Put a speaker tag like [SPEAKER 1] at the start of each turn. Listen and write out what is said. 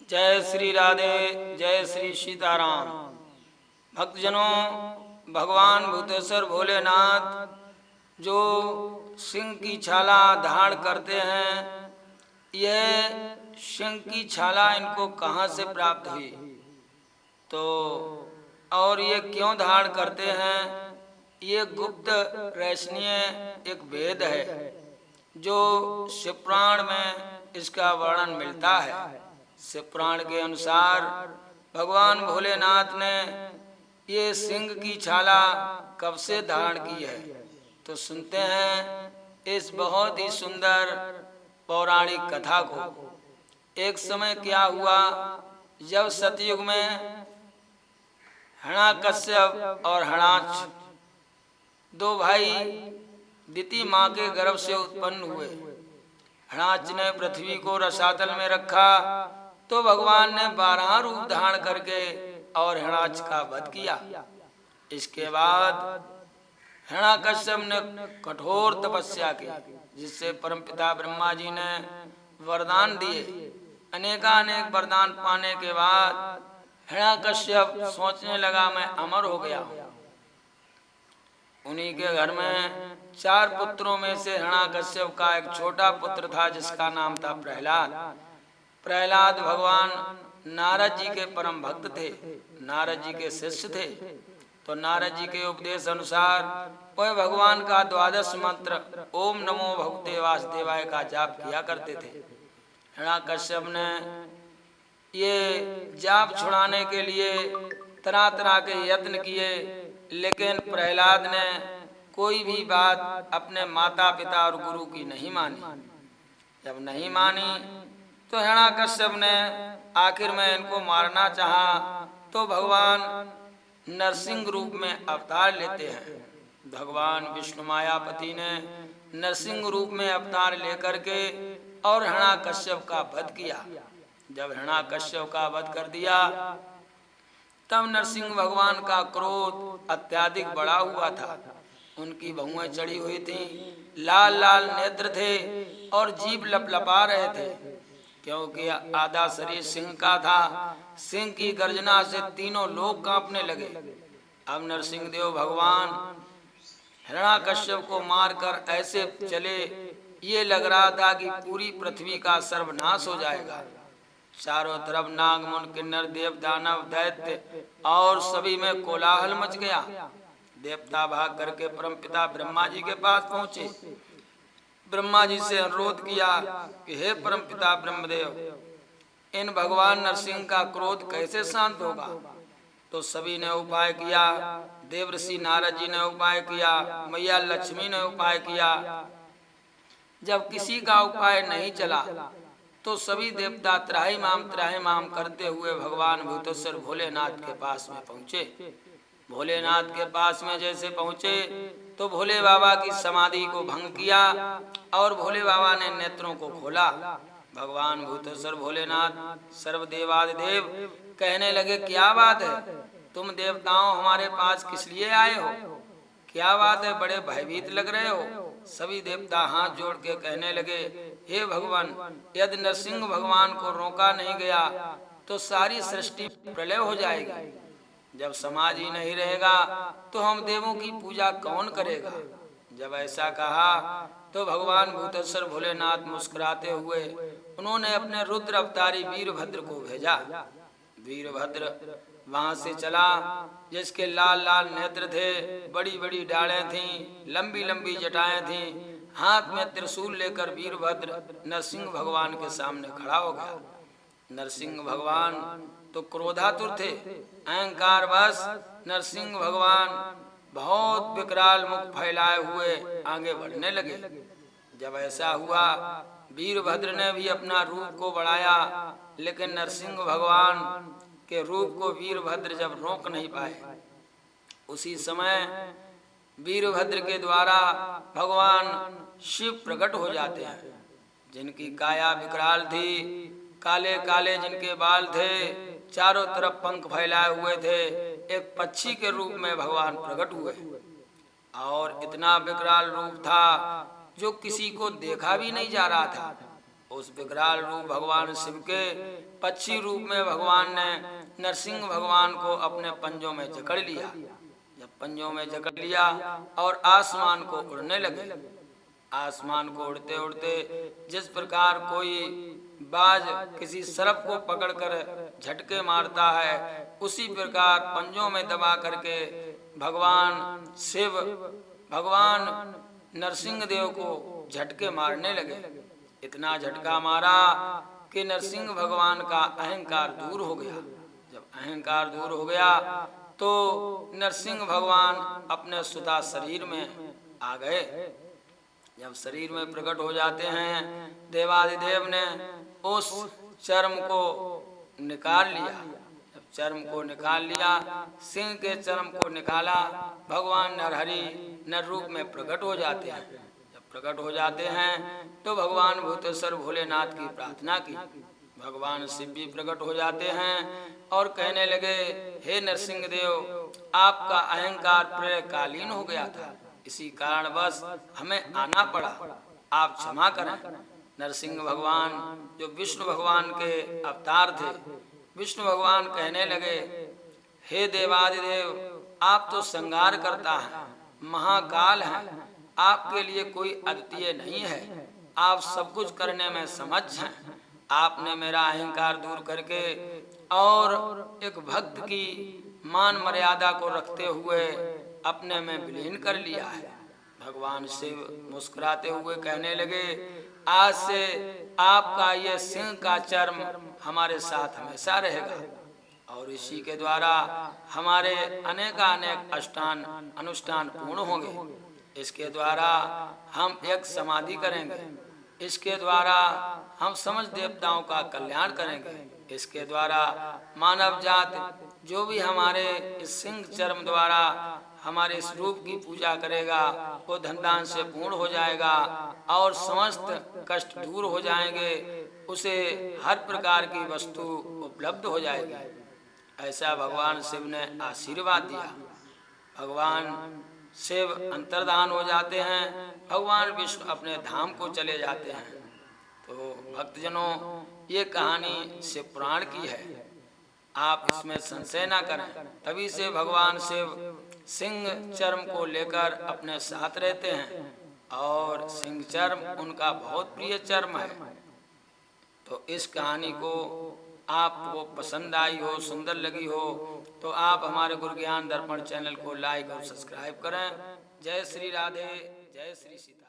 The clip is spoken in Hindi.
[SPEAKER 1] जय श्री राधे, जय श्री सीताराम। भक्तजनों, भगवान भूतेश्वर भोलेनाथ जो सिंह की छाला धारण करते हैं, यह सिंह की छाला इनको कहाँ से प्राप्त हुई, तो और ये क्यों धारण करते हैं, ये गुप्त रहस्यनीय एक भेद है जो शिवपुराण में इसका वर्णन मिलता है। शिवपुराण के अनुसार भगवान भोलेनाथ ने ये सिंह की छाला कब से धारण की है, तो सुनते हैं इस बहुत ही सुंदर पौराणिक कथा को। एक समय क्या हुआ, जब सतयुग में हिरण्यकश्यप और हिरण्याक्ष दो भाई दिति माँ के गर्भ से उत्पन्न हुए। हिरण्याक्ष ने पृथ्वी को रसातल में रखा तो भगवान ने 12 रूप धारण करके और हिरण्याक्ष का वध किया। इसके बाद हिरण्यकश्यप ने कठोर तपस्या की, जिससे परमपिता ब्रह्मा जी ने वरदान दिए। अनेकानेक वरदान पाने के बाद हिरण्यकश्यप सोचने लगा मैं अमर हो गया। उन्हीं के घर में 4 पुत्रों में से हिरण्यकश्यप का एक छोटा पुत्र था जिसका नाम था प्रहलाद। प्रहलाद भगवान नारद जी के परम भक्त थे, नारद जी के शिष्य थे। तो नारद जी के उपदेश अनुसार वह भगवान का 12 मंत्र ओम नमो भगवते वासुदेवाय का जाप किया करते थे। हिरण्यकश्यप ने ये जाप छुड़ाने के लिए तरह तरह के यत्न किए, लेकिन प्रहलाद ने कोई भी बात अपने माता पिता और गुरु की नहीं मानी। जब नहीं मानी तो हिरण्यकश्यप ने आखिर में इनको मारना चाहा, तो भगवान नरसिंह रूप में अवतार लेते हैं। भगवान विष्णु मायापति ने नरसिंह रूप में अवतार लेकर के और हिरण्यकश्यप का वध किया। जब हिरण्यकश्यप का वध कर दिया तब नरसिंह भगवान का क्रोध अत्याधिक बढ़ा हुआ था। उनकी बहुएं चढ़ी हुई थी, लाल लाल नेत्र थे और जीभ लपलपा रहे थे, क्योंकि आधा शरीर सिंह का था। सिंह की गर्जना से तीनों लोग कांपने लगे। अब नरसिंह देव भगवान हिरण्यकश्यप को मारकर ऐसे चले, ये लग रहा था कि पूरी पृथ्वी का सर्वनाश हो जाएगा। चारों तरफ नाग मुन किन्नर देव दानव दैत्य और सभी में कोलाहल मच गया। देवता भाग करके परमपिता ब्रह्मा जी के पास पहुंचे। ब्रह्मा जी से अनुरोध किया कि हे परमपिता ब्रह्मदेव, इन भगवान नरसिंह का क्रोध कैसे शांत होगा। तो सभी ने उपाय किया। देवर्षि नारद जी ने उपाय किया, मैया लक्ष्मी ने उपाय किया। जब किसी का उपाय नहीं चला तो सभी देवता त्राहिमाम करते हुए भगवान भूतेश्वर भोलेनाथ के पास में पहुँचे। भोलेनाथ के पास में जैसे पहुँचे तो भोले बाबा की समाधि को भंग किया और भोले बाबा ने नेत्रों को खोला। भगवान भूतेश्वर भोलेनाथ सर्वदेवादिदेव कहने लगे, क्या बात है, तुम देवताओं हमारे पास किस लिए आए हो? क्या बात है, बड़े भयभीत लग रहे हो। सभी देवता हाथ जोड़ के कहने लगे, हे भगवान, यदि नरसिंह भगवान को रोका नहीं गया तो सारी सृष्टि प्रलय हो जाएगी। जब समाज ही नहीं रहेगा तो हम देवों की पूजा कौन करेगा। जब ऐसा कहा तो भगवान भूतेश्वर भोलेनाथ मुस्कुराते हुए उन्होंने अपने रुद्र अवतारी वीरभद्र को भेजा। वीरभद्र वहां से चला, जिसके लाल लाल नेत्र थे, बड़ी बड़ी डालें थीं, लंबी लंबी जटाएं थीं। हाथ में त्रिशूल लेकर वीरभद्र नरसिंह भगवान के सामने खड़ा हो गया। नरसिंह भगवान तो क्रोधातुर थे। अहंकार बस नरसिंह भगवान बहुत विकराल मुख फैलाए हुए आगे बढ़ने लगे। जब ऐसा हुआ, वीरभद्र ने भी अपना रूप को बढ़ाया, लेकिन नरसिंह भगवान के रूप को वीरभद्र जब रोक नहीं पाए, उसी समय वीरभद्र के द्वारा भगवान शिव प्रकट हो जाते हैं, जिनकी काया विकराल थी, काले काले जिनके बाल थे, चारों तरफ पंख फैलाए हुए थे। एक पक्षी के रूप में भगवान प्रकट हुए और इतना विकराल रूप था जो किसी को देखा भी नहीं जा रहा था। उस विकराल रूप भगवान शिव के पक्षी रूप में भगवान ने नरसिंह भगवान को अपने पंजों में जकड़ लिया। जब पंजों में जकड़ लिया और आसमान को उड़ने लगे, आसमान को उड़ते उड़ते जिस प्रकार कोई बाज किसी सर्प को पकड़कर झटके मारता है, उसी प्रकार पंजों में दबा करके भगवान शिव भगवान नरसिंह देव को झटके मारने लगे। इतना झटका मारा कि नरसिंह भगवान का अहंकार दूर हो गया। जब अहंकार दूर हो गया तो नरसिंह भगवान अपने सुधा शरीर में आ गए। जब शरीर में प्रकट हो जाते हैं, देवादिदेव ने उस चर्म को निकाल लिया। जब चर्म को निकाल लिया, सिंह के चर्म को निकाला, भगवान नरहरि नर रूप में प्रकट हो जाते हैं। जब प्रकट हो जाते हैं तो भगवान भूतेश्वर भोलेनाथ की प्रार्थना की। भगवान शिव भी प्रकट हो जाते हैं और कहने लगे, हे नरसिंह देव, आपका अहंकार प्रलयकालीन हो गया था, इसी कारणवश हमें आना पड़ा, आप क्षमा करें। नरसिंह भगवान जो विष्णु भगवान के अवतार थे, विष्णु भगवान कहने लगे, हे देवादिदेव, आप तो संहार करता है, महाकाल हैं, आपके लिए कोई अद्वितीय नहीं है, आप सब कुछ करने में समर्थ हैं। आपने मेरा अहंकार दूर करके और एक भक्त की मान मर्यादा को रखते हुए अपने में विलीन कर लिया है। भगवान शिव मुस्कुराते हुए कहने लगे, आज से आपका ये सिंह का चर्म हमारे साथ हमेशा रहेगा और इसी के द्वारा हमारे अनेकानेक अनुष्ठान पूर्ण होंगे। इसके द्वारा हम एक समाधि करेंगे, इसके द्वारा हम समस्त देवताओं का कल्याण करेंगे। इसके द्वारा मानव जात जो भी हमारे इस सिंह चर्म द्वारा हमारे इस रूप की पूजा करेगा, वो धनदान से पूर्ण हो जाएगा और समस्त कष्ट दूर हो जाएंगे, उसे हर प्रकार की वस्तु उपलब्ध हो जाएगी। ऐसा भगवान शिव ने आशीर्वाद दिया। भगवान शिव अंतर्धान हो जाते हैं, भगवान विष्णु अपने धाम को चले जाते हैं। तो भक्तजनों, ये कहानी शिव पुराण की है, आप इसमें संशय ना करें। तभी से भगवान शिव सिंह चर्म को लेकर अपने साथ रहते हैं और सिंह चर्म उनका बहुत प्रिय चर्म है। तो इस कहानी को आपको पसंद आई हो, सुंदर लगी हो, तो आप हमारे गुरु ज्ञान दर्पण चैनल को लाइक और सब्सक्राइब करें। जय श्री राधे, जय श्री सीता।